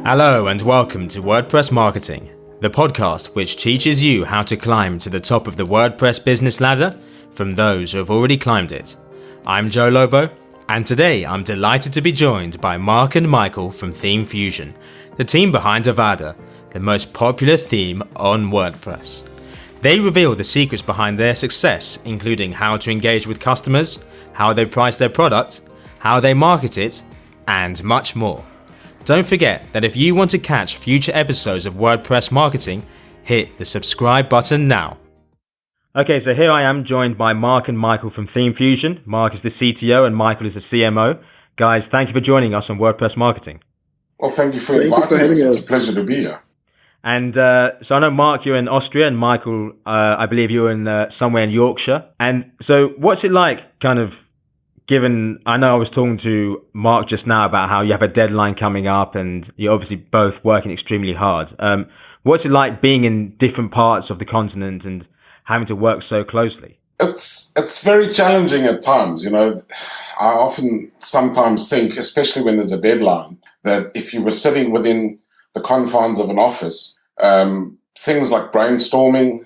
Hello and welcome to WordPress Marketing, the podcast which teaches you how to climb to the top of the WordPress business ladder from those who have already climbed it. I'm Joe Lobo, and today I'm delighted to be joined by Mark and Michael from Theme Fusion, the team behind Avada, the most popular theme on WordPress. They reveal the secrets behind their success, including how to engage with customers, how they price their product, how they market it, and much more. Don't forget that if you want to catch future episodes of WordPress Marketing, hit the subscribe button now. Okay, so here I am joined by Mark and Michael from Theme Fusion. Mark is the CTO and Michael is the CMO. Guys, thank you for joining us on WordPress Marketing. Well, thank you for inviting us. It's a pleasure to be here. And so I know, Mark, you're in Austria, and Michael, I believe you're in somewhere in Yorkshire. And so what's it like, kind of, given, I know I was talking to Mark just now about how you have a deadline coming up and you're obviously both working extremely hard. What's it like being in different parts of the continent and having to work so closely? It's very challenging at times. You know, I often sometimes think, especially when there's a deadline, that if you were sitting within the confines of an office, things like brainstorming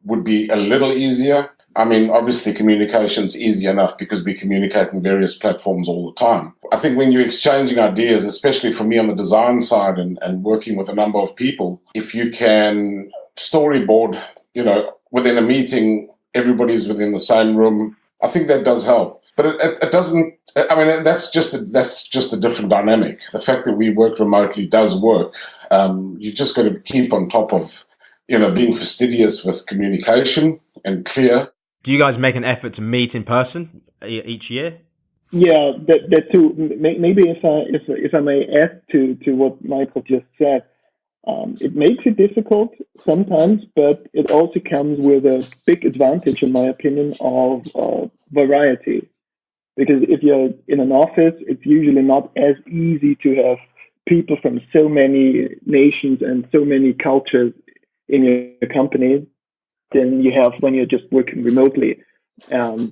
would be a little easier. I mean, obviously communication's easy enough because we communicate in various platforms all the time. I think when you're exchanging ideas, especially for me on the design side and working with a number of people, if you can storyboard, within a meeting, everybody's within the same room, I think that does help. But it doesn't, I mean, that's just a different dynamic. The fact that we work remotely does work. You just got to keep on top of, being fastidious with communication and clear. Do you guys make an effort to meet in person each year? Yeah, that too. Maybe if I may add to what Michael just said, it makes it difficult sometimes, but it also comes with a big advantage, in my opinion, of variety. Because if you're in an office, it's usually not as easy to have people from so many nations and so many cultures in your company than you have when you're just working remotely. So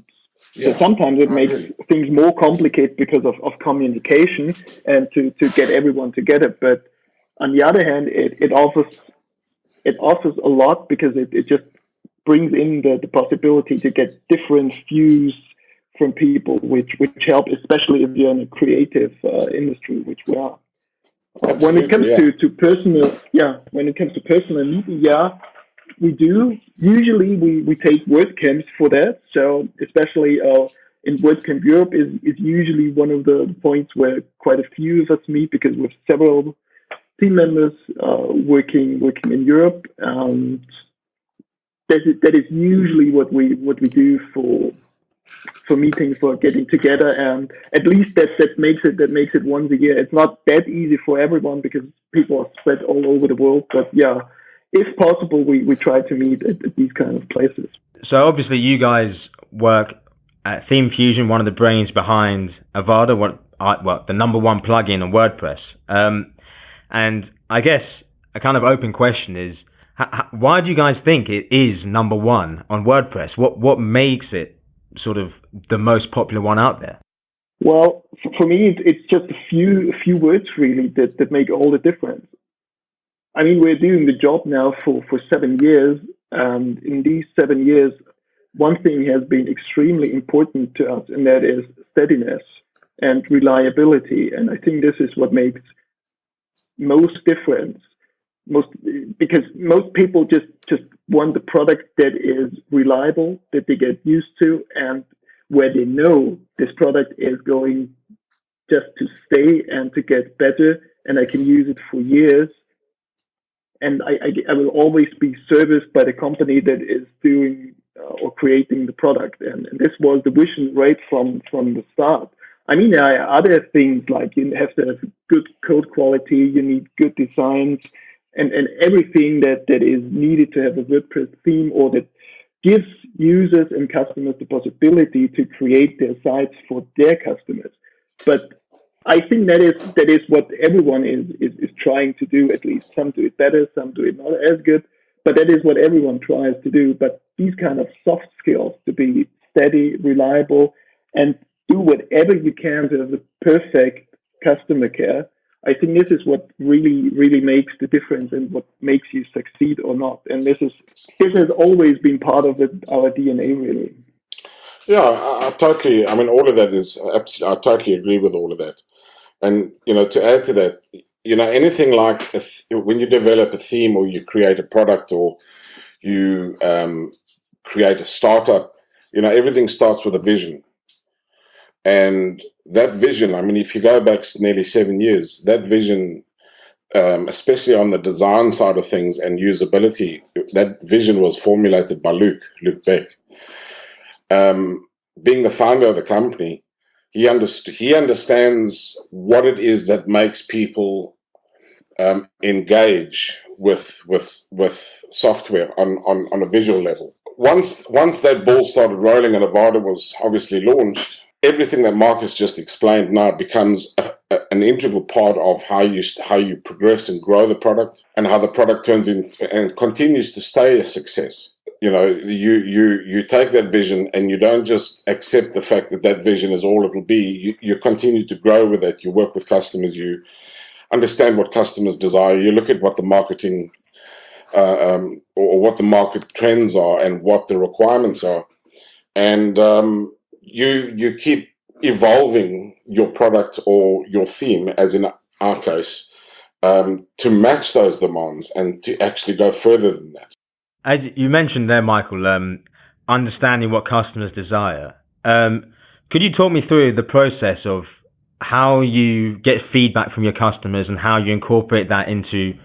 sometimes it makes things more complicated because of communication and to get everyone together. But on the other hand, it offers a lot because it just brings in the possibility to get different views from people, which help, especially if you're in a creative industry, which we are. When it comes to personal meeting, we do. Usually we take WordCamps for that. So especially in WordCamp Europe is usually one of the points where quite a few of us meet because we have several team members working in Europe. That is usually what we do for meetings, for getting together, and at least that makes it once a year. It's not that easy for everyone because people are spread all over the world, but if possible, we try to meet at these kind of places. So obviously you guys work at Theme Fusion, one of the brains behind Avada, the number one plugin on WordPress. And I guess a kind of open question is, why do you guys think it is number one on WordPress? What makes it sort of the most popular one out there? Well, for me, it's just a few words really that make all the difference. I mean, we're doing the job now for 7 years, and in these 7 years, one thing has been extremely important to us, and that is steadiness and reliability. And I think this is what makes most difference. Because most people just want the product that is reliable, that they get used to, and where they know this product is going just to stay and to get better, and I can use it for years. And I will always be serviced by the company that is doing or creating the product. And this was the vision right from the start. I mean, there are other things like you have to have good code quality, you need good designs, and everything that is needed to have a WordPress theme or that gives users and customers the possibility to create their sites for their customers. But I think that is what everyone is trying to do. At least some do it better, some do it not as good, but that is what everyone tries to do. But these kind of soft skills, to be steady, reliable, and do whatever you can to have the perfect customer care, I think this is what really makes the difference and what makes you succeed or not. And this has always been part of our DNA, really. Yeah, I totally. I mean, all of that is absolutely. I totally agree with all of that. And to add to that, anything like when you develop a theme or you create a product or you create a startup, everything starts with a vision. And that vision, I mean, if you go back nearly 7 years, that vision, especially on the design side of things and usability, that vision was formulated by Luke Beck. Being the founder of the company, he understands what it is that makes people engage with software on a visual level. Once that ball started rolling and Avada was obviously launched, everything that Markus just explained now becomes an integral part of how you progress and grow the product, and how the product turns into and continues to stay a success. You take that vision and you don't just accept the fact that vision is all it'll be. You continue to grow with it. You work with customers. You understand what customers desire. You look at what the marketing or what the market trends are and what the requirements are, and you keep evolving your product or your theme, as in our case, to match those demands and to actually go further than that. As you mentioned there, Michael, understanding what customers desire. Could you talk me through the process of how you get feedback from your customers and how you incorporate that into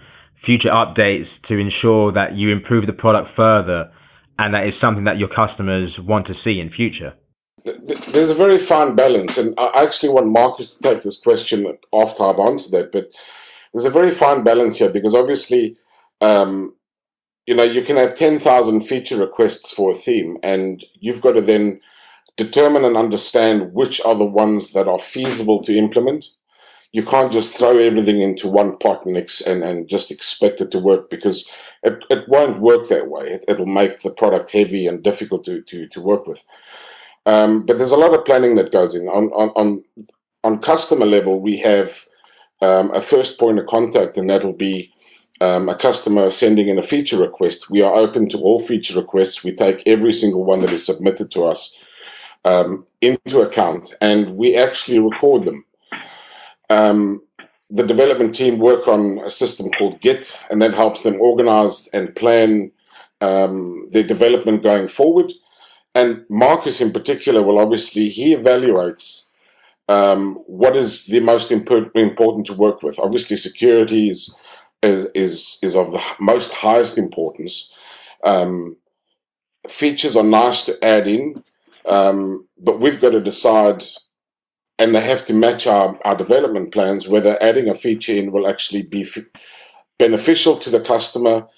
future updates to ensure that you improve the product further and that is something that your customers want to see in future? There's a very fine balance, and I actually want Markus to take this question after I've answered that, but there's a very fine balance here, because obviously you can have 10,000 feature requests for a theme, and you've got to then determine and understand which are the ones that are feasible to implement. You can't just throw everything into one pot and just expect it to work, because it won't work that way. It'll make the product heavy and difficult to work with. But there's a lot of planning that goes in. On customer level, we have a first point of contact, and that'll be a customer sending in a feature request. We are open to all feature requests. We take every single one that is submitted to us into account, and we actually record them. The development team work on a system called Git, and that helps them organize and plan their development going forward. And Markus in particular will obviously, he evaluates what is the most important to work with. Obviously, security is of the most highest importance. Features are nice to add in, but we've got to decide, and they have to match our development plans, whether adding a feature in will actually be beneficial to the customer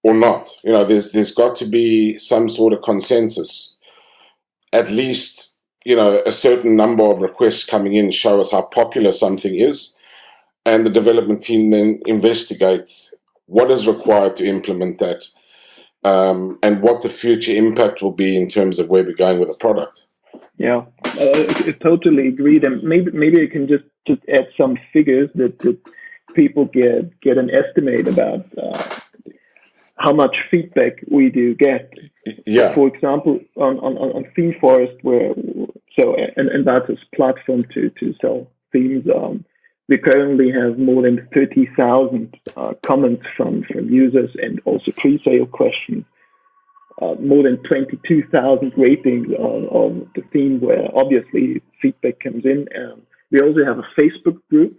or not. There's got to be some sort of consensus. At least, a certain number of requests coming in show us how popular something is, and the development team then investigates what is required to implement that, and what the future impact will be in terms of where we're going with the product. Yeah, I totally agree. And maybe I can just add some figures that people get an estimate about how much feedback we do get. Yeah. For example, on Theme Forest, and that's a platform to sell themes. We currently have more than 30,000 comments from users, and also pre-sale questions. More than 22,000 ratings of the theme, where obviously feedback comes in. We also have a Facebook group,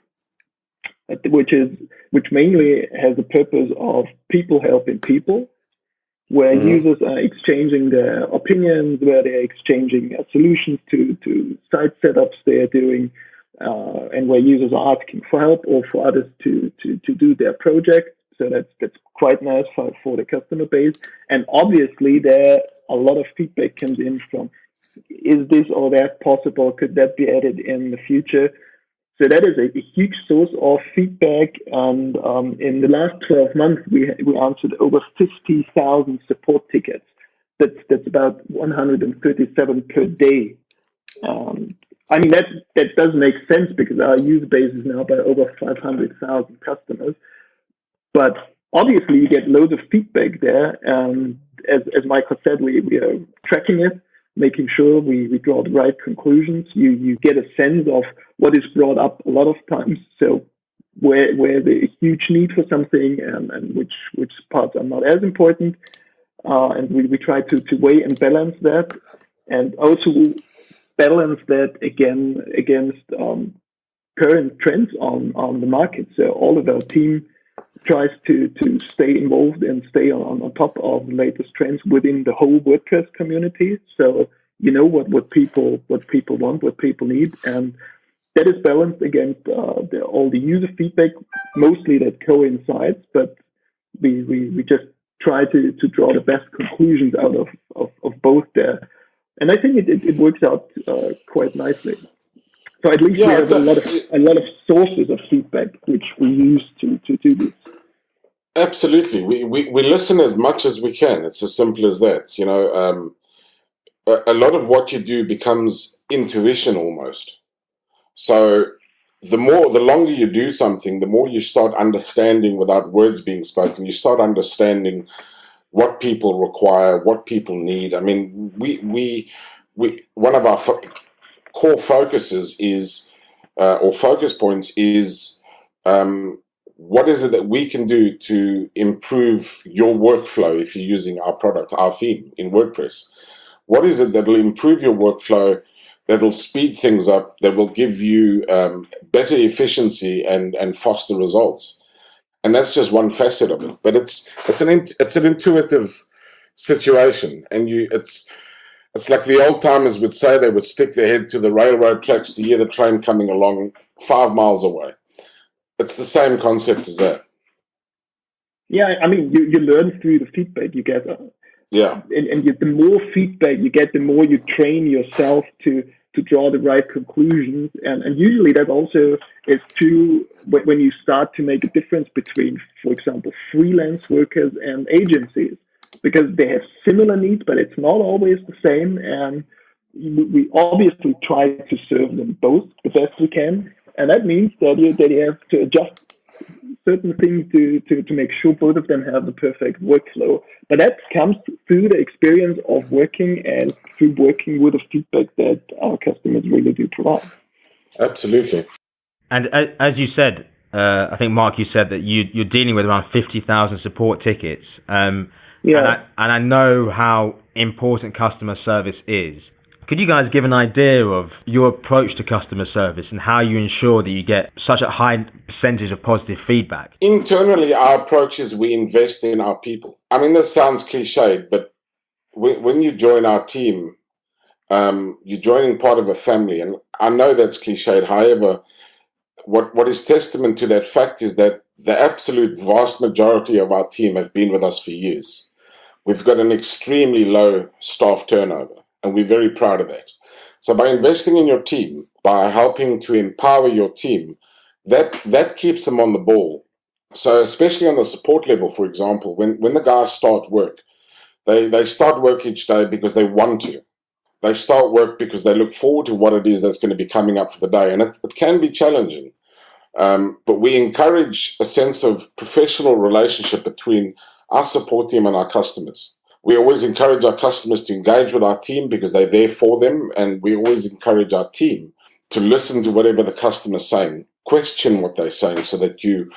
which mainly has the purpose of people helping people, where users are exchanging their opinions, where they're exchanging solutions to site setups they're doing, and where users are asking for help or for others to do their project. So that's quite nice for the customer base. And obviously there a lot of feedback comes in from, is this or that possible? Could that be added in the future? So that is a huge source of feedback. And in the last 12 months, we answered over 50,000 support tickets. That's about 137 per day. I mean, that does make sense because our user base is now by over 500,000 customers. But obviously, you get loads of feedback there. As Michael said, we are tracking it, making sure we draw the right conclusions. You get a sense of what is brought up a lot of times. So where there's a huge need for something and which parts are not as important. And we try to weigh and balance that, and also balance that against current trends on the market. So all of our team tries to stay involved and stay on top of the latest trends within the whole WordPress community. So you know what people want, what people need, and that is balanced against all the user feedback. Mostly that coincides, but we just try to draw the best conclusions out of both there. And I think it works out quite nicely. So at least we have a lot of sources of feedback which we use to do this. Absolutely, we listen as much as we can. It's as simple as that. A lot of what you do becomes intuition almost. So the longer you do something, the more you start understanding without words being spoken. You start understanding what people require, what people need. I mean, we one of our core focuses is, or focus points is, what is it that we can do to improve your workflow if you're using our product, our theme in WordPress? What is it that will improve your workflow, that will speed things up, that will give you better efficiency and faster results? And that's just one facet of it. But it's an intuitive situation, and it's like the old timers would say. They would stick their head to the railroad tracks to hear the train coming along 5 miles away. It's the same concept as that. Yeah, I mean, you learn through the feedback you get. Yeah. And the more feedback you get, the more you train yourself to draw the right conclusions. And usually that also is true when you start to make a difference between, for example, freelance workers and agencies, because they have similar needs, but it's not always the same. And we obviously try to serve them both the best we can. And that means that you have to adjust certain things to make sure both of them have the perfect workflow. But that comes through the experience of working and through working with the feedback that our customers really do provide. Absolutely. And as you said, I think, Mark, you said that you're dealing with around 50,000 support tickets. Yeah. And I know how important customer service is. Could you guys give an idea of your approach to customer service and how you ensure that you get such a high percentage of positive feedback? Internally, our approach is we invest in our people. I mean, this sounds cliched, but when you join our team, you're joining part of a family. And I know that's cliched. However, what is testament to that fact is that the absolute vast majority of our team have been with us for years. We've got an extremely low staff turnover, and we're very proud of that. So by investing in your team, by helping to empower your team, that keeps them on the ball. So especially on the support level, for example, when the guys start work, they start work each day because they want to. They start work because they look forward to what it is that's going to be coming up for the day. And it can be challenging. But we encourage a sense of professional relationship between our support team and our customers. We always encourage our customers to engage with our team because they're there for them. And we always encourage our team to listen to whatever the customer's saying, question what they're saying so that you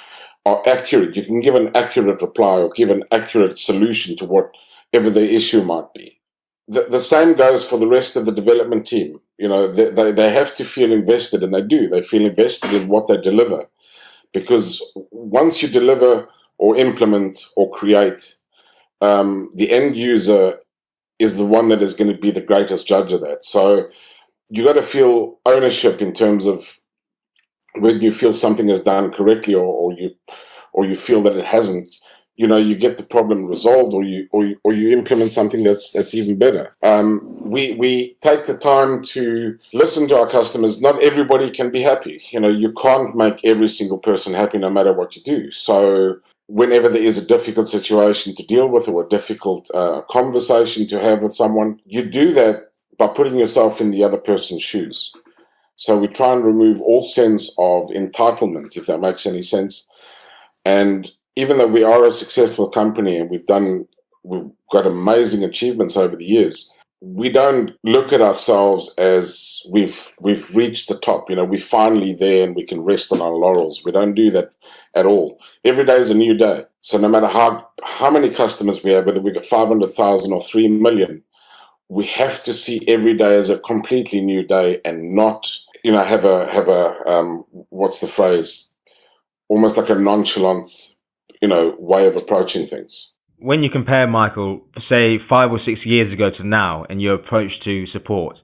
are accurate. You can give an accurate reply or give an accurate solution to whatever the issue might be. The same goes for the rest of the development team. You know, they have to feel invested, and they do. They feel invested in what they deliver, because once you deliver or implement or create, the end user is the one that is going to be the greatest judge of that. So you got to feel ownership in terms of when you feel something is done correctly or you feel that it hasn't. You know, you get the problem resolved, or you implement something that's even better. We take the time to listen to our customers. Not everybody can be happy. You know, you can't make every single person happy no matter what you do. So whenever there is a difficult situation to deal with or a difficult conversation to have with someone, you do that by putting yourself in the other person's shoes. So we try and remove all sense of entitlement, if that makes any sense. And even though we are a successful company and we've got amazing achievements over the years, we don't look at ourselves as we've reached the top. We're finally there and we can rest on our laurels. We don't do that at all. Every day is a new day. So no matter how many customers we have, whether we got 500,000 or 3 million, we have to see every day as a completely new day and not, have a what's the phrase? Almost like a nonchalant, way of approaching things. When you compare, Michael, say 5 or 6 years ago to now and your approach to support,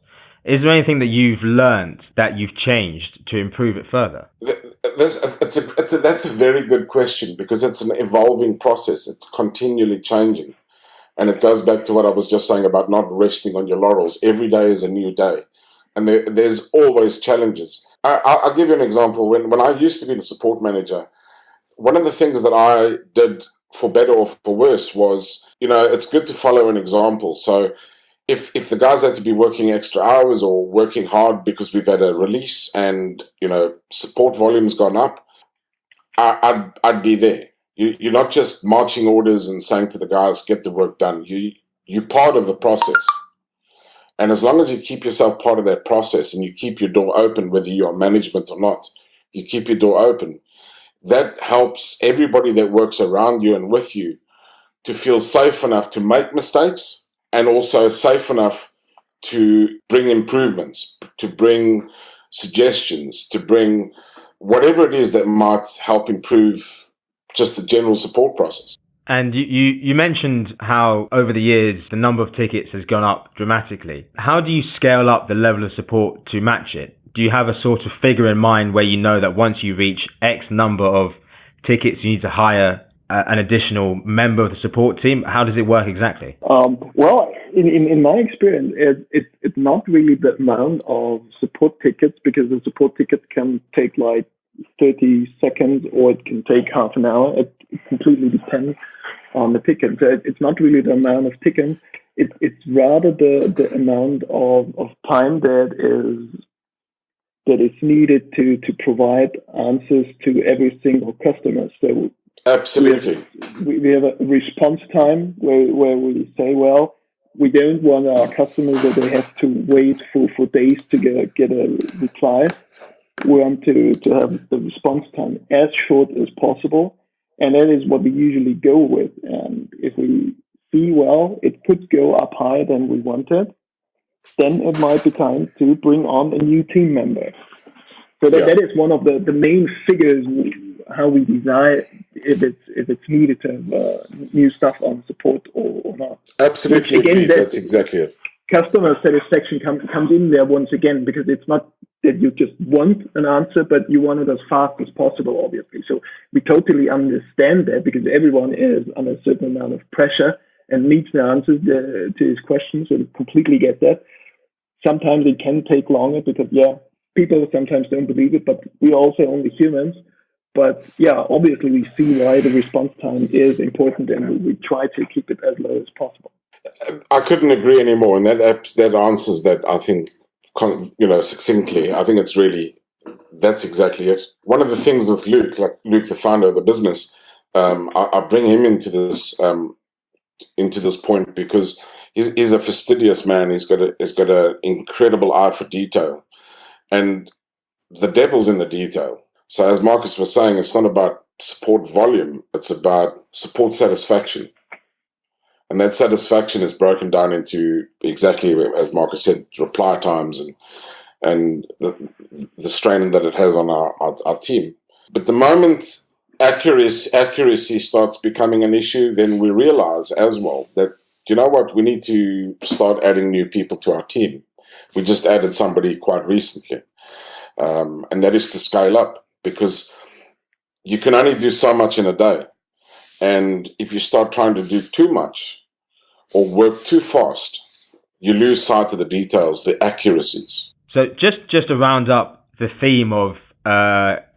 is there anything that you've learned that you've changed to improve it further? That's a very good question, because it's an evolving process. It's continually changing. And it goes back to what I was just saying about not resting on your laurels. Every day is a new day. And there's always challenges. I'll give you an example. When I used to be the support manager, one of the things that I did, for better or for worse, was, it's good to follow an example. So if the guys had to be working extra hours or working hard because we've had a release and, support volume's gone up, I'd be there. You're not just marching orders and saying to the guys, get the work done. You're part of the process. And as long as you keep yourself part of that process and you keep your door open, whether you're management or not, you keep your door open, that helps everybody that works around you and with you to feel safe enough to make mistakes, and also safe enough to bring improvements, to bring suggestions, to bring whatever it is that might help improve just the general support process. And you mentioned how over the years the number of tickets has gone up dramatically. How do you scale up the level of support to match it? Do you have a sort of figure in mind where you know that once you reach X number of tickets, you need to hire an additional member of the support team? How does it work exactly? Well, in my experience, it's not really the amount of support tickets, because the support tickets can take like 30 seconds or it can take half an hour. It completely depends on the ticket. So it's not really the amount of tickets. It's rather the amount of time that is needed to provide answers to every single customer. So absolutely, we have a response time where we say, well, we don't want our customers that they have to wait for days to get a reply. We want to have the response time as short as possible, and that is what we usually go with. And if we see, well, it could go up higher than we wanted, then it might be time to bring on a new team member. So that is one of the main figures, how we decide if it's needed to have new stuff on support or not. Absolutely, again, that's exactly it. Customer satisfaction comes in there once again, because it's not that you just want an answer, but you want it as fast as possible, obviously. So we totally understand that, because everyone is under a certain amount of pressure and needs the answers to his questions, so we completely get that. Sometimes it can take longer because, people sometimes don't believe it, but we're also only humans. But obviously we see why the response time is important, and we try to keep it as low as possible. I couldn't agree anymore, and that answers that, I think, succinctly. I think that's exactly it. One of the things with Luke, the founder of the business, I bring him into this point because he's a fastidious man. He's got an incredible eye for detail, and the devil's in the detail. So as Markus was saying, it's not about support volume; it's about support satisfaction. And that satisfaction is broken down into, exactly as Markus said, reply times and the strain that it has on our team. But the moment accuracy starts becoming an issue, then we realize as well that, we need to start adding new people to our team. We just added somebody quite recently. And that is to scale up, because you can only do so much in a day. And if you start trying to do too much or work too fast, you lose sight of the details, the accuracies. So just to round up the theme of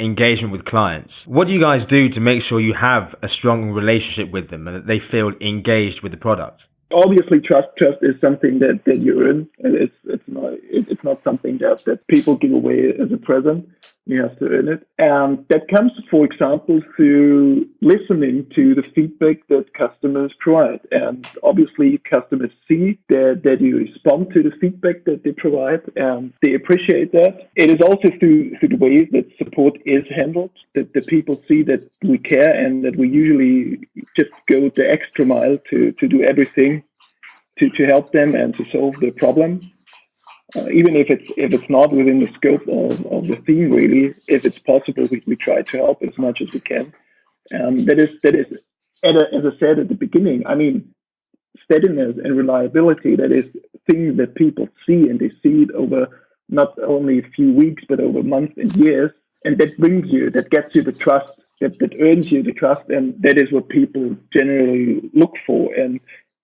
engagement with clients, what do you guys do to make sure you have a strong relationship with them and that they feel engaged with the product? Obviously, trust is something that you earn. And it's not something that people give away as a present. You have to earn it, and that comes, for example, through listening to the feedback that customers provide. And obviously, customers see that you respond to the feedback that they provide, and they appreciate that. It is also through the way that support is handled that the people see that we care and that we usually just go the extra mile to do everything to help them and to solve the problem. Even if it's not within the scope of the theme, really, if it's possible, we try to help as much as we can. That is, as I said at the beginning, I mean, steadiness and reliability, that is things that people see, and they see it over not only a few weeks, but over months and years. And that gets you the trust, that earns you the trust. And that is what people generally look for. And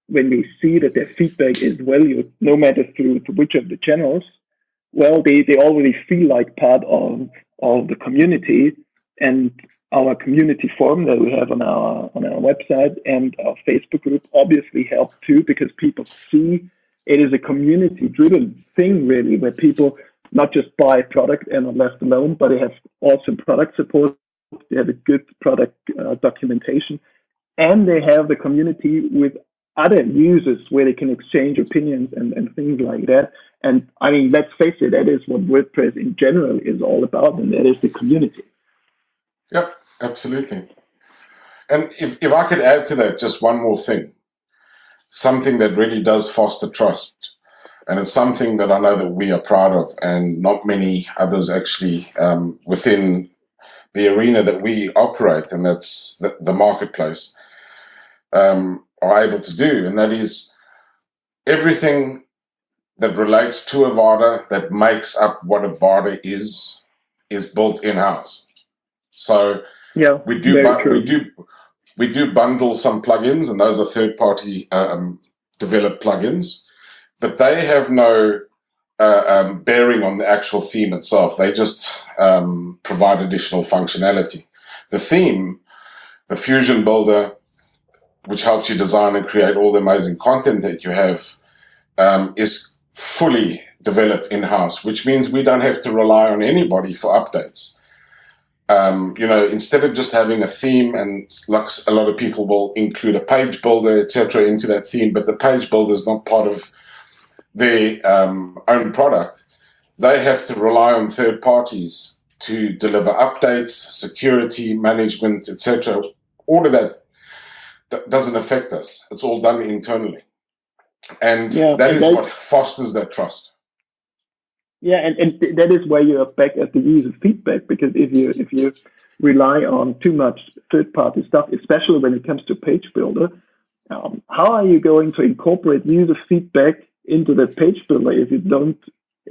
when they see that their feedback is valued, no matter through which of the channels, well, they already feel like part of the community. And our community forum that we have on our website and our Facebook group obviously help too, because people see it is a community-driven thing, really, where people not just buy product and are left alone, but they have awesome product support, they have a good product documentation, and they have the community with other users where they can exchange opinions and things like that. And I mean, let's face it, that is what WordPress in general is all about, and that is the community. Yep, absolutely. And if I could add to that just one more thing, something that really does foster trust, and it's something that I know that we are proud of, and not many others actually within the arena that we operate, and that's the marketplace, are able to do, and that is everything that relates to Avada, that makes up what Avada is built in-house. So yeah, we do bundle some plugins, and those are third-party developed plugins, but they have no bearing on the actual theme itself. They just provide additional functionality. The theme, the Fusion Builder, which helps you design and create all the amazing content that you have, is fully developed in-house, which means we don't have to rely on anybody for updates. Instead of just having a theme, and like a lot of people will include a page builder, etc., into that theme, but the page builder is not part of their own product. They have to rely on third parties to deliver updates, security, management, etc. All of that doesn't affect us. It's all done internally. And that is what fosters that trust. Yeah, and that is where you are back at the user feedback, because if you rely on too much third-party stuff, especially when it comes to page builder, how are you going to incorporate user feedback into the page builder if you don't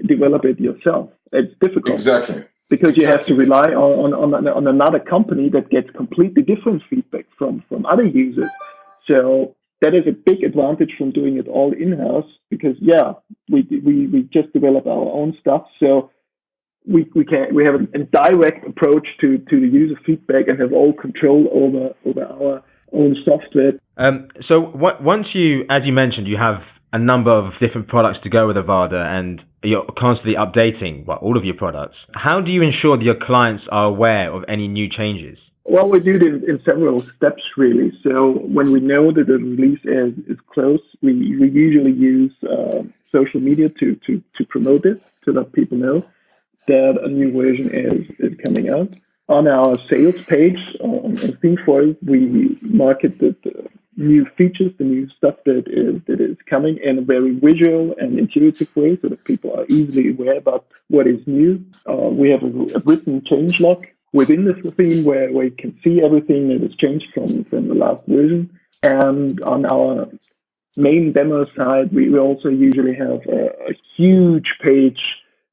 develop it yourself? It's difficult. Exactly. Because you have to rely on another company that gets completely different feedback from other users. So that is a big advantage from doing it all in-house, because we just develop our own stuff. So we have a direct approach to the user feedback and have all control over our own software. So once you, as you mentioned, you have a number of different products to go with Avada, and you're constantly updating all of your products. How do you ensure that your clients are aware of any new changes? Well, we do it in several steps, really. So when we know that the release is close, we usually use social media to promote it, to let people know that a new version is coming out. On our sales page on ThemeForest, we market the new features, the new stuff that is coming in a very visual and intuitive way, so that people are easily aware about what is new. We have a written change log within the theme where you can see everything that has changed from the last version. And on our main demo side, we also usually have a huge page.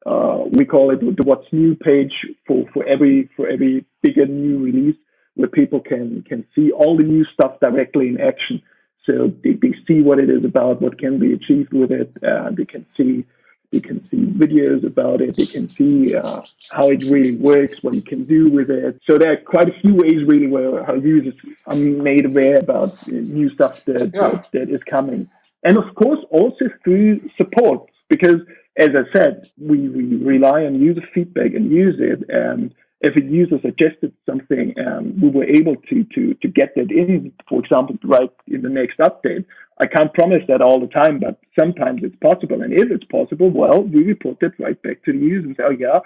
We call it the What's New page for every bigger new release, where people can see all the new stuff directly in action. So they see what it is about, what can be achieved with it. They can see videos about it. They can see how it really works, what you can do with it. So there are quite a few ways, really, where how users are made aware about new stuff that is coming. And of course, also through support, because as I said, we rely on user feedback and use it. And if a user suggested something, we were able to get that in, for example, right in the next update. I can't promise that all the time, but sometimes it's possible. And if it's possible, well, we report it right back to the user and say, oh, yeah,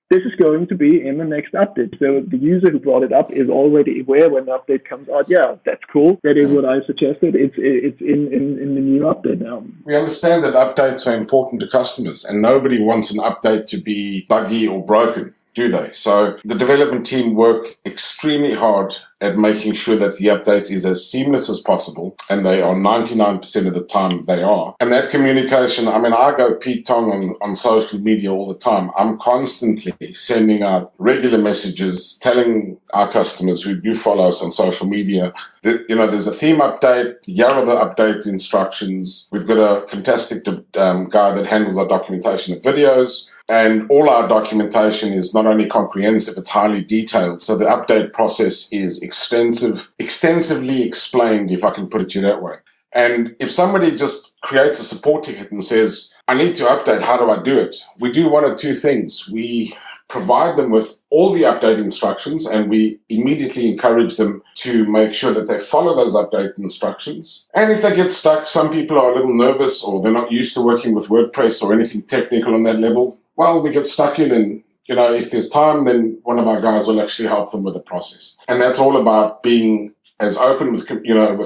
this is going to be in the next update. So the user who brought it up is already aware when the update comes out. Yeah, that's cool. That is what I suggested. It's in the new update now. We understand that updates are important to customers, and nobody wants an update to be buggy or broken, do they? So the development team work extremely hard at making sure that the update is as seamless as possible, and they are 99% of the time they are. And that communication, I mean, I go Pete Tong on social media all the time. I'm constantly sending out regular messages telling our customers who do follow us on social media that, there's a theme update, here are the update instructions. We've got a fantastic guy that handles our documentation of videos. And all our documentation is not only comprehensive, it's highly detailed. So the update process is extensively explained, if I can put it to you that way. And if somebody just creates a support ticket and says, I need to update, how do I do it? We do one of two things. We provide them with all the update instructions, and we immediately encourage them to make sure that they follow those update instructions. And if they get stuck, some people are a little nervous or they're not used to working with WordPress or anything technical on that level. Well, we get stuck in, and if there's time, then one of our guys will actually help them with the process. And that's all about being as open with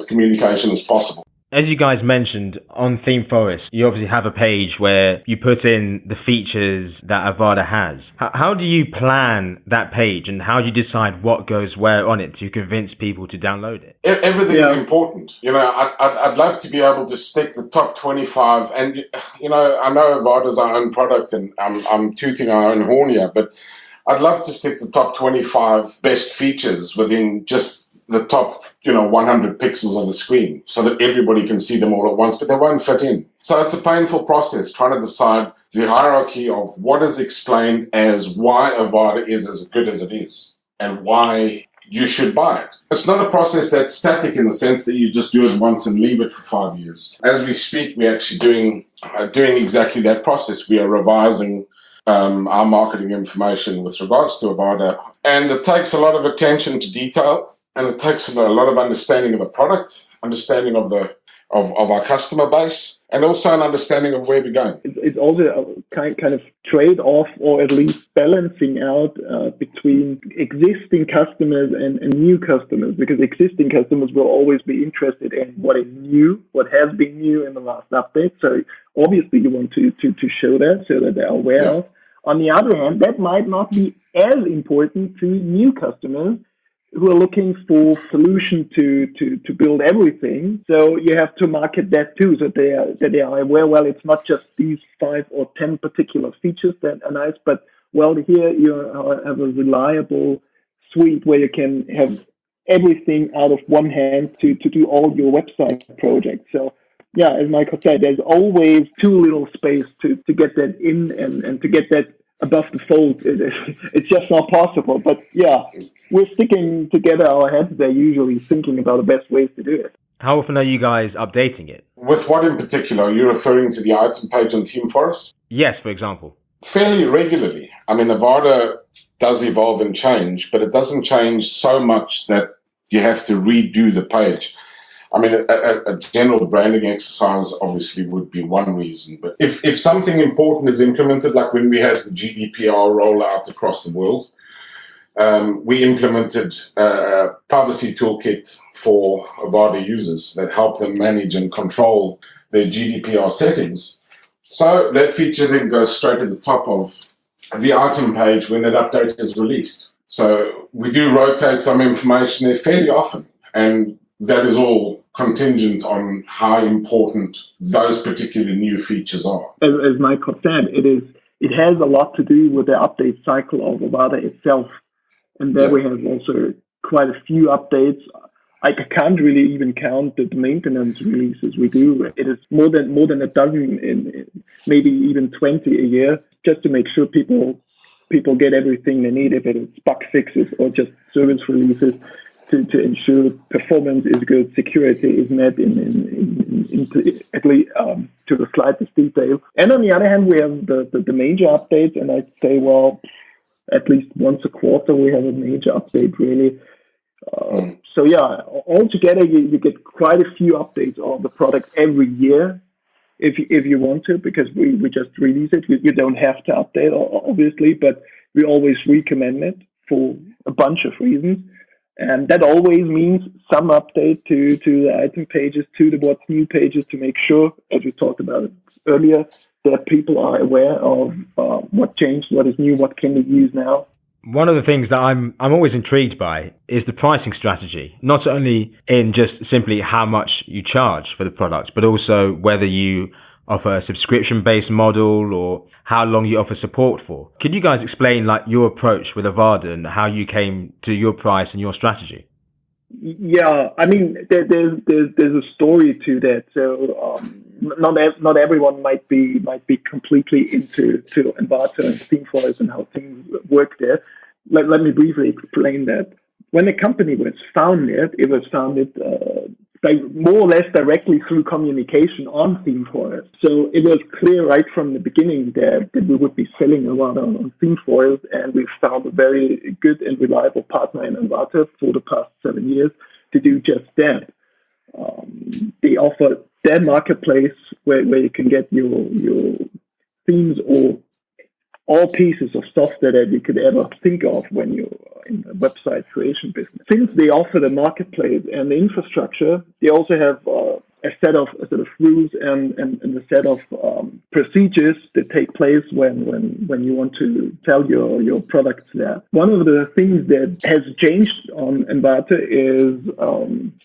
communication as possible. As you guys mentioned, on Theme Forest, you obviously have a page where you put in the features that Avada has. How do you plan that page, and how do you decide what goes where on it to convince people to download it? Everything's important. I'd love to be able to stick the top 25, and I know Avada's our own product, and I'm tooting our own horn here, but I'd love to stick the top 25 best features within just the top 100 pixels on the screen so that everybody can see them all at once, but they won't fit in. So it's a painful process trying to decide the hierarchy of what is explained as why Avada is as good as it is and why you should buy it. It's not a process that's static in the sense that you just do it once and leave it for 5 years. As we speak, we're actually doing exactly that process. We are revising our marketing information with regards to Avada, and it takes a lot of attention to detail. And it takes a lot of understanding of the product, understanding of our customer base, and also an understanding of where we're going. It's also a kind of trade-off, or at least balancing out between existing customers and new customers, because existing customers will always be interested in what is new, what has been new in the last update. So obviously you want to show that so that they're aware of. On the other hand, that might not be as important to new customers who are looking for solution to build everything. So you have to market that too, so that they are aware, well, it's not just these 5 or 10 particular features that are nice, but well, here you have a reliable suite where you can have everything out of one hand to do all your website projects. So yeah, as Michael said, there's always too little space to get that in and to get that above the fold. It's just not possible. But yeah, we're sticking together our heads there, usually thinking about the best ways to do it. How often are you guys updating it? With what in particular? Are you referring to the item page on Theme Forest? Yes, for example. Fairly regularly. I mean, Avada does evolve and change, but it doesn't change so much that you have to redo the page. I mean, a general branding exercise obviously would be one reason. But if something important is implemented, like when we had the GDPR rollout across the world, we implemented a privacy toolkit for Avada users that help them manage and control their GDPR settings. So that feature then goes straight to the top of the item page when that update is released. So we do rotate some information there fairly often, and that is all contingent on how important those particular new features are. As Michael said, it has a lot to do with the update cycle of Avada itself. And there we have also quite a few updates. I can't really even count the maintenance releases we do. It is more than a dozen, maybe even 20 a year, just to make sure people get everything they need, if it is bug fixes or just service releases, to ensure performance is good, security is met in into at least to the slightest detail. And on the other hand, we have the major updates, and I'd say, well, at least once a quarter we have a major update, really. So yeah, altogether you get quite a few updates on the product every year if you want to, because we just release it. You don't have to update, obviously, but we always recommend it for a bunch of reasons. And that always means some update to the item pages, to the what's new pages, to make sure, as we talked about it earlier, that people are aware of what changed, what is new, what can they use now. One of the things that I'm always intrigued by is the pricing strategy, not only in just simply how much you charge for the product, but also whether you offer a subscription-based model or how long you offer support for. Could you guys explain your approach with Avada and how you came to your price and your strategy? Yeah, I mean, there's a story to that. So not everyone might be completely into Avada and ThemeForest and how things work there. Let me briefly explain that. When the company was founded, it was founded more or less directly through communication on ThemeForest. So it was clear right from the beginning that we would be selling Avada on ThemeForest, and we've found a very good and reliable partner in Avada for the past 7 years to do just that. They offer their marketplace where you can get your themes or all pieces of software that you could ever think of when you're in a website creation business. Since they offer the marketplace and the infrastructure, they also have a set of rules and a set of procedures that take place when you want to sell your products there. One of the things that has changed on Avada is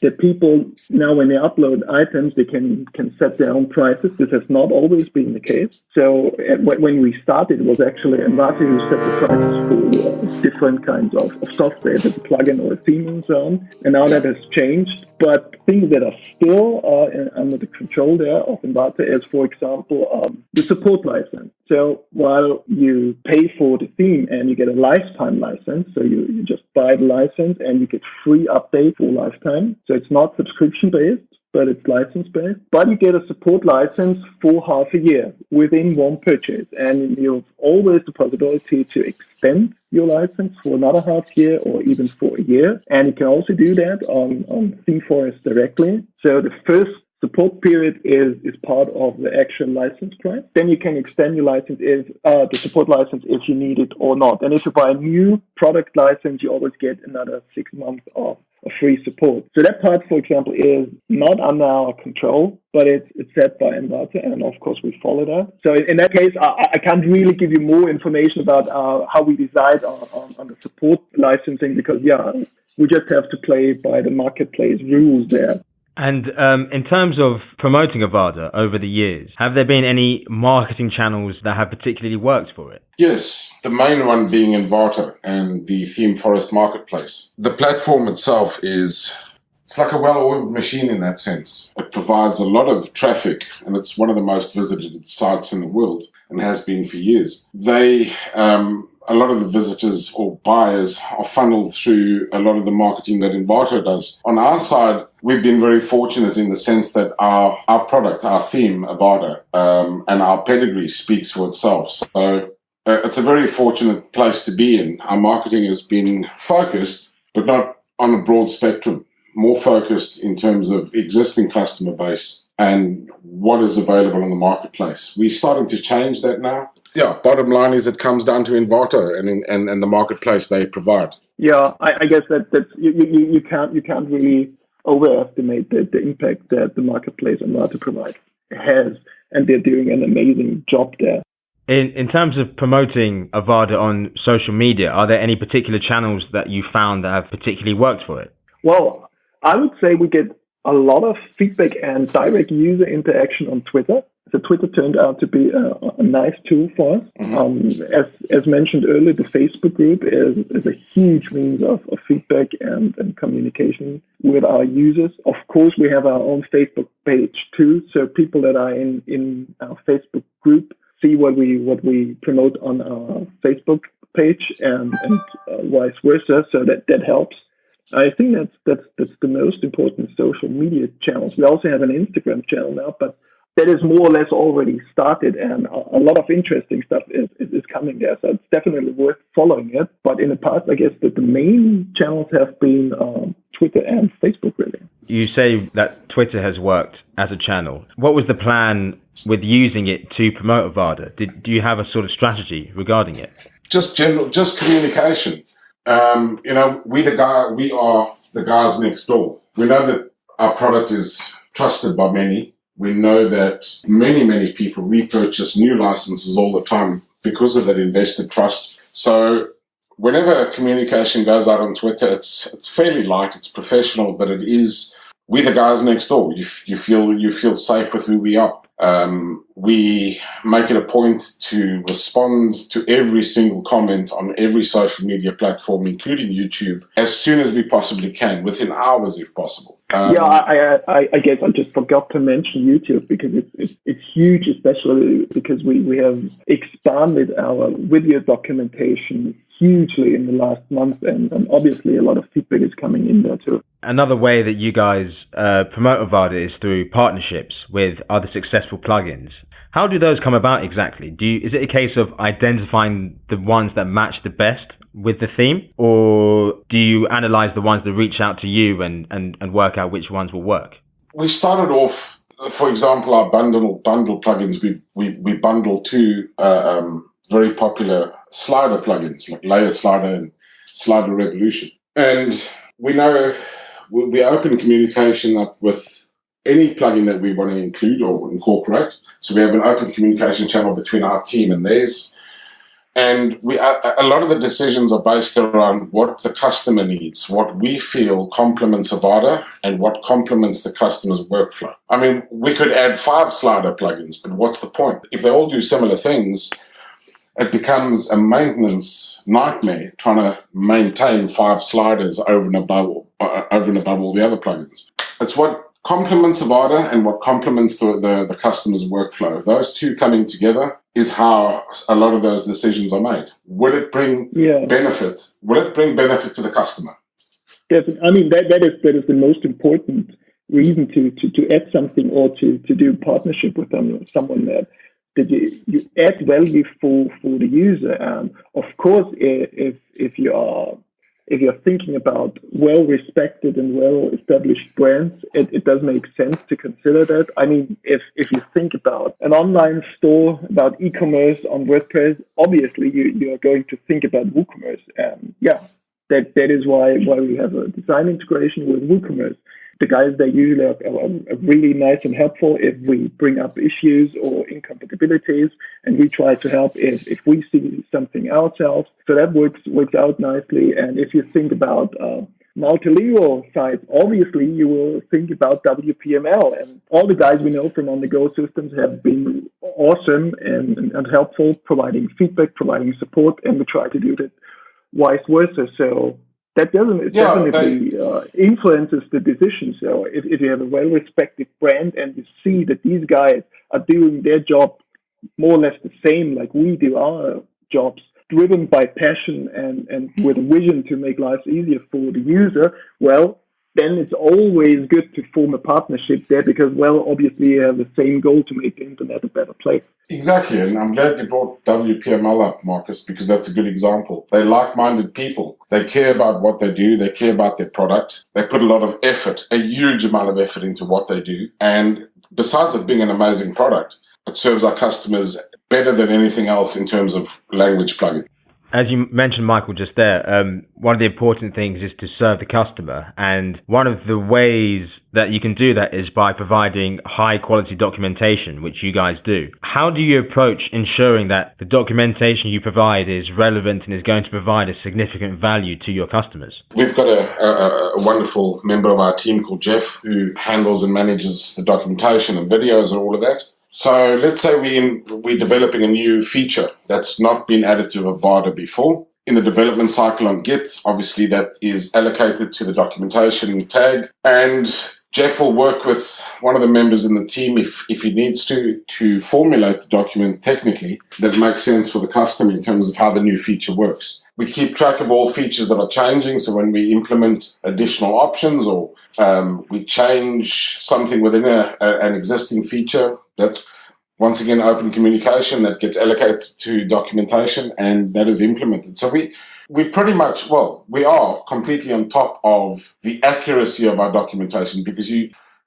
that people now, when they upload items, they can set their own prices. This has not always been the case. So when we started, it was actually Avada who set the prices for different kinds of software, the plugin or a theme and so on. And now that has changed. But things that are still under the control there of Avada is, for example, the support license. So while you pay for the theme and you get a lifetime license, so you just buy the license and you get free updates for lifetime. So it's not subscription-based, but it's license-based. But you get a support license for half a year within one purchase. And you have always the possibility to extend your license for another half year or even for a year. And you can also do that on ThemeForest directly. So the first support period is part of the actual license price. Then you can extend your license the support license if you need it or not. And if you buy a new product license, you always get another 6 months of free support. So that part, for example, is not under our control, but it's set by Avada, and of course we follow that. So in that case, I can't really give you more information about how we decide on the support licensing, because we just have to play by the marketplace rules there. And in terms of promoting Avada over the years, have there been any marketing channels that have particularly worked for it? Yes, the main one being Avada and the ThemeForest marketplace. The platform itself it's like a well-oiled machine in that sense. It provides a lot of traffic, and it's one of the most visited sites in the world and has been for years. A lot of the visitors or buyers are funneled through a lot of the marketing that Avada does. On our side, we've been very fortunate in the sense that our product, our theme, Avada, and our pedigree speaks for itself. So it's a very fortunate place to be in. Our marketing has been focused, but not on a broad spectrum, more focused in terms of existing customer base and what is available in the marketplace. We're starting to change that now. Yeah, bottom line is it comes down to Avada and the marketplace they provide. Yeah, I guess that's you can't really overestimate the impact that the marketplace Avada provides has, and they're doing an amazing job there. In terms of promoting Avada on social media, are there any particular channels that you found that have particularly worked for it? Well, I would say we get a lot of feedback and direct user interaction on Twitter. So Twitter turned out to be a nice tool for us. Mm-hmm. As mentioned earlier, the Facebook group is a huge means of feedback and communication with our users. Of course, we have our own Facebook page too. So people that are in our Facebook group see what we promote on our Facebook page and vice versa. So that helps. I think that's the most important social media channels. We also have an Instagram channel now, but that is more or less already started, and a lot of interesting stuff is coming there. So it's definitely worth following it. But in the past, I guess that the main channels have been Twitter and Facebook, really. You say that Twitter has worked as a channel. What was the plan with using it to promote Avada? Do you have a sort of strategy regarding it? Just communication. We are the guys next door. We know that our product is trusted by many. We know that many people repurchase new licenses all the time because of that invested trust. So whenever communication goes out on Twitter, it's fairly light, it's professional, but it is, we're the guys next door. You feel safe with who we are. We make it a point to respond to every single comment on every social media platform, including YouTube, as soon as we possibly can, within hours if possible. I guess I just forgot to mention YouTube because it's huge, especially because we have expanded our video documentation hugely in the last month, and obviously a lot of feedback is coming in there too. Another way that you guys promote Avada is through partnerships with other successful plugins. How do those come about exactly? Is it a case of identifying the ones that match the best with the theme, or do you analyze the ones that reach out to you and work out which ones will work? We started off, for example, our bundle plugins. We bundle two very popular slider plugins like Layer Slider and Slider Revolution, and we know we open communication up with any plugin that we want to include or incorporate. So we have an open communication channel between our team and theirs. And a lot of the decisions are based around what the customer needs, what we feel complements Avada and what complements the customer's workflow. I mean, we could add 5 slider plugins, but what's the point? If they all do similar things, it becomes a maintenance nightmare trying to maintain 5 sliders over and above all the other plugins. It's what complements Avada and what complements the customer's workflow. Those two coming together is how a lot of those decisions are made. Will it bring benefit? Will it bring benefit to the customer? Definitely. I mean, that is the most important reason to add something or to do partnership with someone that you add value for the user. And of course, if you're thinking about well-respected and well-established brands, it does make sense to consider that. I mean, if you think about an online store, about e-commerce on WordPress, obviously you're going to think about WooCommerce. That is why we have a design integration with WooCommerce. The guys, they usually are really nice and helpful if we bring up issues or incompatibilities, and we try to help if we see something ourselves. So that works out nicely. And if you think about multilingual sites, obviously you will think about WPML. And all the guys we know from on-the-go systems have been awesome and helpful, providing feedback, providing support, and we try to do that vice versa. So that definitely influences the decision. So if you have a well-respected brand and you see that these guys are doing their job more or less the same like we do our jobs, driven by passion and with a vision to make life easier for the user, well, then it's always good to form a partnership there because, well, obviously you have the same goal to make the internet a better place. Exactly, and I'm glad you brought WPML up, Markus, because that's a good example. They're like-minded people. They care about what they do. They care about their product. They put a lot of effort, a huge amount of effort into what they do. And besides it being an amazing product, it serves our customers better than anything else in terms of language plugin. As you mentioned, Michael, just there, one of the important things is to serve the customer. And one of the ways that you can do that is by providing high quality documentation, which you guys do. How do you approach ensuring that the documentation you provide is relevant and is going to provide a significant value to your customers? We've got a wonderful member of our team called Jeff who handles and manages the documentation and videos and all of that. So let's say we're developing a new feature that's not been added to Avada before. In the development cycle on Git, obviously that is allocated to the documentation tag. And Jeff will work with one of the members in the team if he needs to formulate the document technically that makes sense for the customer in terms of how the new feature works. We keep track of all features that are changing. So when we implement additional options or we change something within an existing feature, that's once again open communication that gets allocated to documentation and that is implemented. So we pretty much, we are completely on top of the accuracy of our documentation because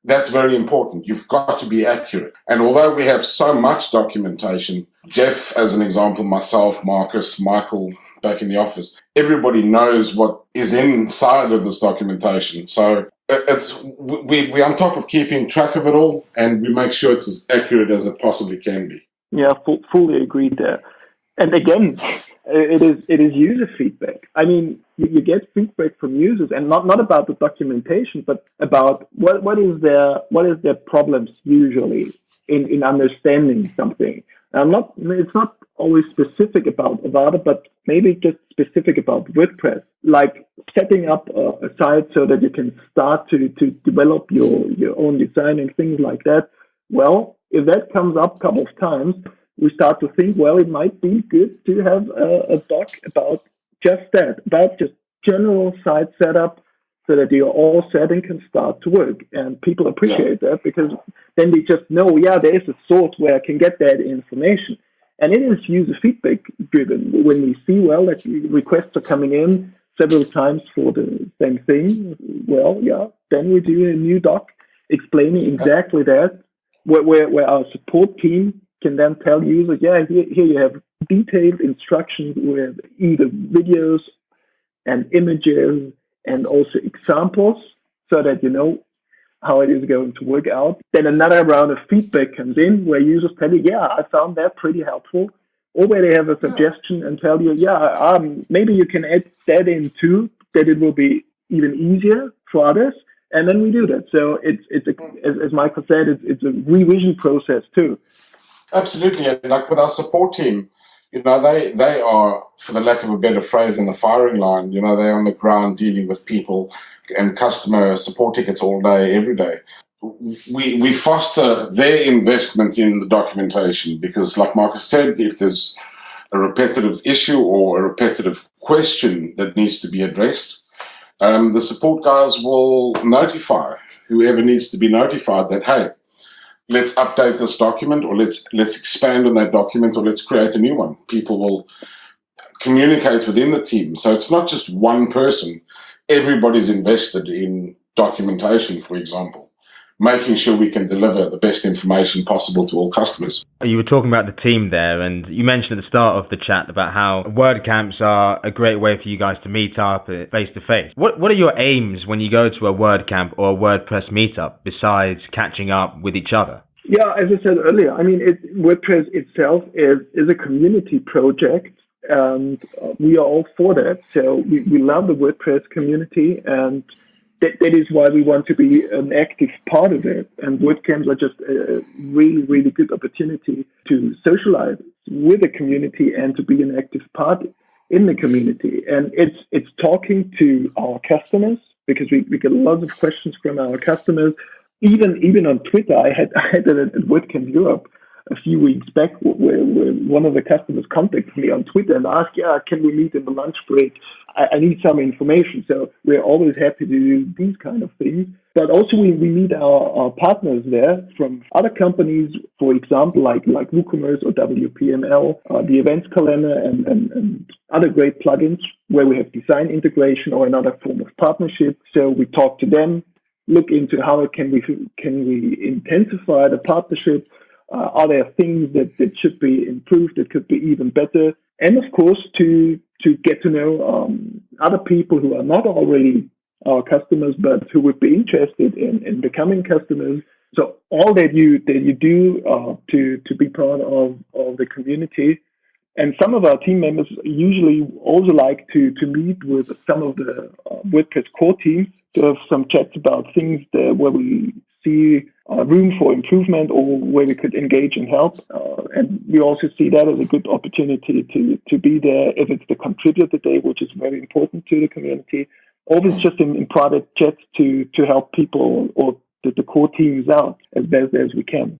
that's very important. You've got to be accurate. And although we have so much documentation, Jeff, as an example, myself, Markus, Michael, back in the office, everybody knows what is inside of this documentation. So we're on top of keeping track of it all, and we make sure it's as accurate as it possibly can be. Yeah, fully agreed there. And again, it is user feedback. I mean, you get feedback from users, and not about the documentation, but about what is their problems usually in understanding something. It's not always specific about Avada, but maybe just specific about WordPress, like setting up a site so that you can start to develop your own design and things like that. Well, if that comes up a couple of times, we start to think, well, it might be good to have a doc about just that, about just general site setup so that you're all set and can start to work. And people appreciate that because then they just know, there is a source where I can get that information. And it is user feedback driven. When we see, that requests are coming in several times for the same thing, then we do a new doc explaining exactly that, where our support team can then tell users, here you have detailed instructions with either videos and images and also examples so that you know how it is going to work out. Then another round of feedback comes in where users tell you, I found that pretty helpful. Or where they have a suggestion and tell you, maybe you can add that in too, that it will be even easier for others. And then we do that. So as Michael said, it's a revision process too. Absolutely. And like with our support team, they are, for the lack of a better phrase, in the firing line. They're on the ground dealing with people and customer support tickets all day, every day. We foster their investment in the documentation because, like Markus said, if there's a repetitive issue or a repetitive question that needs to be addressed, the support guys will notify whoever needs to be notified that, hey, let's update this document, or let's expand on that document, or let's create a new one. People will communicate within the team. So it's not just one person. Everybody's invested in documentation, for example, making sure we can deliver the best information possible to all customers. You were talking about the team there, and you mentioned at the start of the chat about how WordCamps are a great way for you guys to meet up face to face. What are your aims when you go to a WordCamp or a WordPress meetup besides catching up with each other? Yeah, as I said earlier, I mean, WordPress itself is a community project, and we are all for that. So we love the WordPress community, and that is why we want to be an active part of it. And WordCamps are just a really, really good opportunity to socialize with the community and to be an active part in the community. And it's talking to our customers because we get lots of questions from our customers. Even on Twitter, I had it at WordCamp Europe a few weeks back where one of the customers contacted me on Twitter and asked, can we meet in the lunch break? I need some information. So we're always happy to do these kind of things. But also we meet our partners there from other companies, for example, like WooCommerce or WPML, the events calendar and other great plugins where we have design integration or another form of partnership. So we talk to them, look into how can we intensify the partnership. Are there things that should be improved, that could be even better? And of course, to get to know other people who are not already our customers, but who would be interested in becoming customers. So all that you do to be part of the community. And some of our team members usually also like to meet with some of the WordPress core teams to have some chats about things where we see room for improvement or where we could engage and help. And we also see that as a good opportunity to be there if it's the contributor day, which is very important to the community. Always just in private chats to help people or the core teams out as best as we can.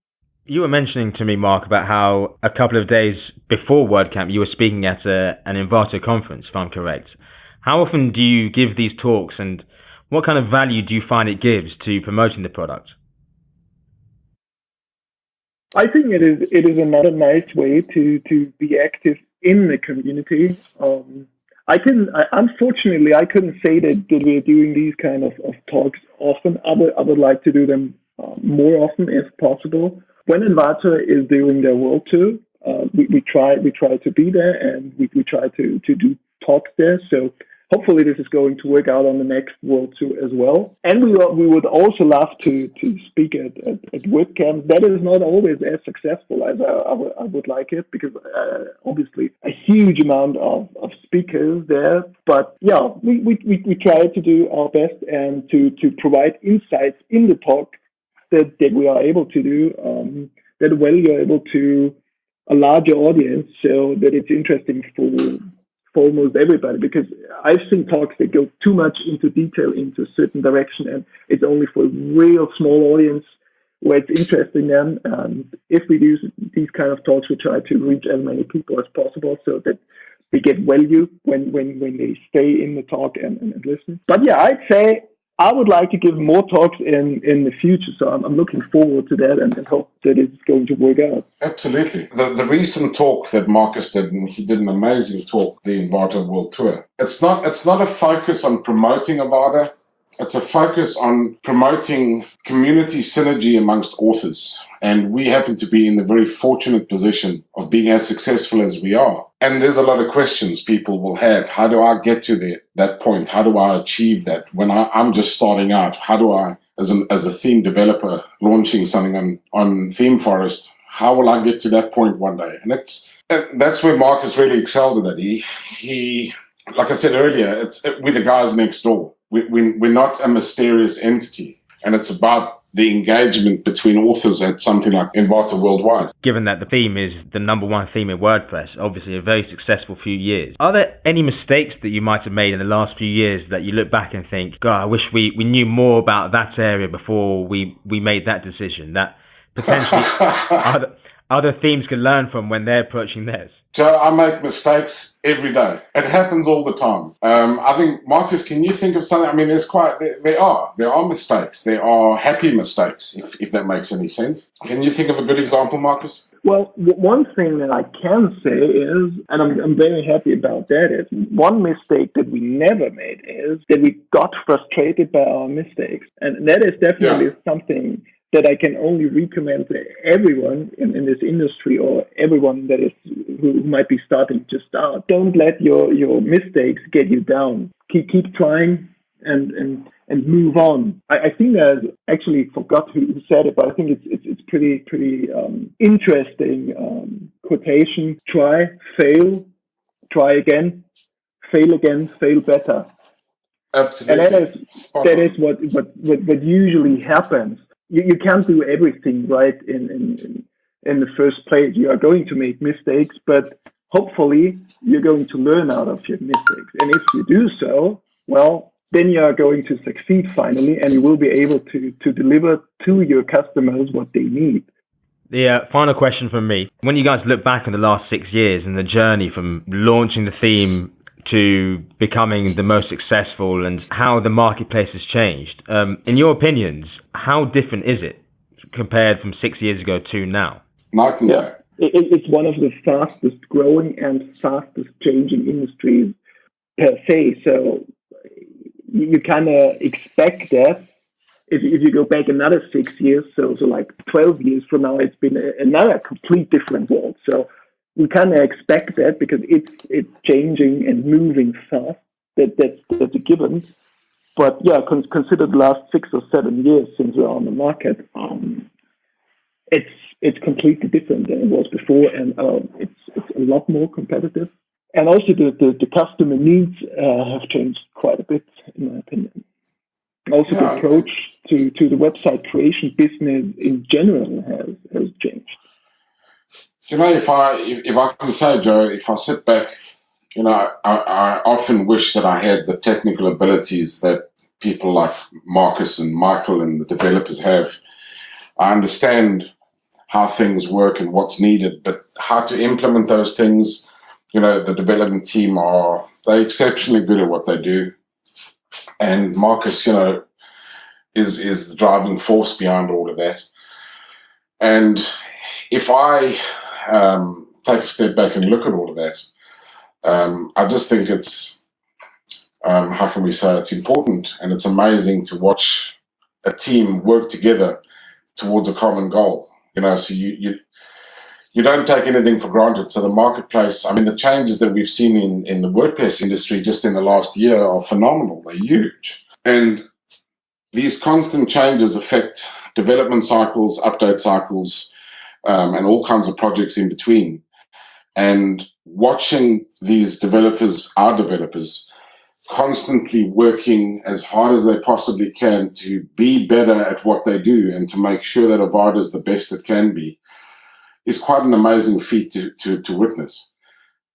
You were mentioning to me, Mark, about how a couple of days before WordCamp, you were speaking at an Avada conference, if I'm correct. How often do you give these talks, and what kind of value do you find it gives to promoting the product? I think it is another nice way to be active in the community. Unfortunately, I couldn't say that we're doing these kind of talks often. I would like to do them more often if possible. When Avada is doing their world tour, we try to be there, and we try to do talks there. So hopefully this is going to work out on the next world tour as well. And we would also love to speak at WordCamps. That is not always as successful as I would like it, because obviously a huge amount of speakers there. But yeah, we try to do our best and to provide insights in the talk that we are able to do, that you're able to a larger audience, so that it's interesting for almost everybody. Because I've seen talks that go too much into detail into a certain direction, and it's only for a real small audience where it's interesting them. And if we do these kind of talks, we try to reach as many people as possible, so that they get value when they stay in the talk and listen. But yeah, I'd say I would like to give more talks in the future, so I'm looking forward to that and hope that it's going to work out. Absolutely. The recent talk that Markus did, and he did an amazing talk, the Avada World Tour. It's not a focus on promoting Avada. It's a focus on promoting community synergy amongst authors. And we happen to be in the very fortunate position of being as successful as we are. And there's a lot of questions people will have. How do I get to that point? How do I achieve that? When I'm just starting out, how do I, as a theme developer launching something on Theme Forest, how will I get to that point one day? And that's where Markus really excelled at it. He like I said earlier, we're the guys next door. We're not a mysterious entity, and it's about the engagement between authors at something like Avada Worldwide. Given that the theme is the number one theme in WordPress, obviously a very successful few years, are there any mistakes that you might have made in the last few years that you look back and think, God, I wish we knew more about that area before we made that decision, that potentially other themes can learn from when they're approaching theirs? So I make mistakes every day. It happens all the time. I think, Markus, can you think of something? I mean, there are mistakes. There are happy mistakes, if that makes any sense. Can you think of a good example, Markus? Well, one thing that I can say is, and I'm very happy about that, is one mistake that we never made is that we got frustrated by our mistakes. And that is definitely something that I can only recommend to everyone in this industry, or everyone that is who might be starting to start. Don't let your mistakes get you down. Keep trying and move on. I think I actually forgot who said it, but I think it's pretty interesting quotation. Try, fail, try again, fail better. Absolutely. And that is what usually happens. You can't do everything right in the first place. You are going to make mistakes, but hopefully you're going to learn out of your mistakes. And if you do so, well, then you are going to succeed finally, and you will be able to deliver to your customers what they need. The final question from me. When you guys look back on the last 6 years and the journey from launching the theme to becoming the most successful, and how the marketplace has changed, in your opinions, how different is it compared from 6 years ago to now? Yeah. It's one of the fastest growing and fastest changing industries per se. So you kind of expect that. If you go back another 6 years, so like 12 years from now, it's been another complete different world. So we kind of expect that because it's changing and moving fast. That's a given. But yeah, consider the last 6 or 7 years since we're on the market. It's completely different than it was before, and it's a lot more competitive. And also the customer needs have changed quite a bit, in my opinion. Also, the approach to the website creation business in general has changed. You know, if I can say, Joe, if I sit back, you know, I often wish that I had the technical abilities that people like Markus and Michael and the developers have. I understand how things work and what's needed, but how to implement those things, the development team they're exceptionally good at what they do. And Markus, is the driving force behind all of that. And if I take a step back and look at all of that, I just think it's, how can we say, it's important and it's amazing to watch a team work together towards a common goal. So you don't take anything for granted. So the marketplace, the changes that we've seen in the WordPress industry just in the last year are phenomenal. They're huge. And these constant changes affect development cycles, update cycles, and all kinds of projects in between. And watching these developers, our developers, constantly working as hard as they possibly can to be better at what they do and to make sure that Avada is the best it can be is quite an amazing feat to witness.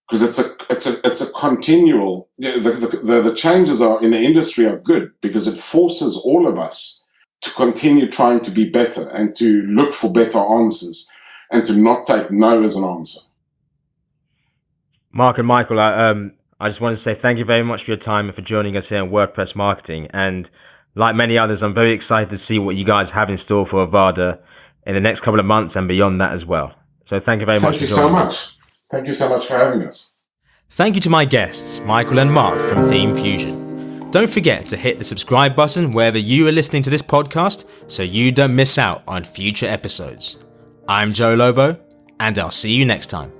Because it's a continual. The changes in the industry are good because it forces all of us to continue trying to be better and to look for better answers and to not take no as an answer. Mark and Michael, I just want to say thank you very much for your time and for joining us here on WordPress Marketing. And like many others, I'm very excited to see what you guys have in store for Avada in the next couple of months and beyond that as well. So thank you very much. Thank you so much. Thank you so much for having us. Thank you to my guests, Michael and Mark from Theme Fusion. Don't forget to hit the subscribe button wherever you are listening to this podcast so you don't miss out on future episodes. I'm Joe Lobo, and I'll see you next time.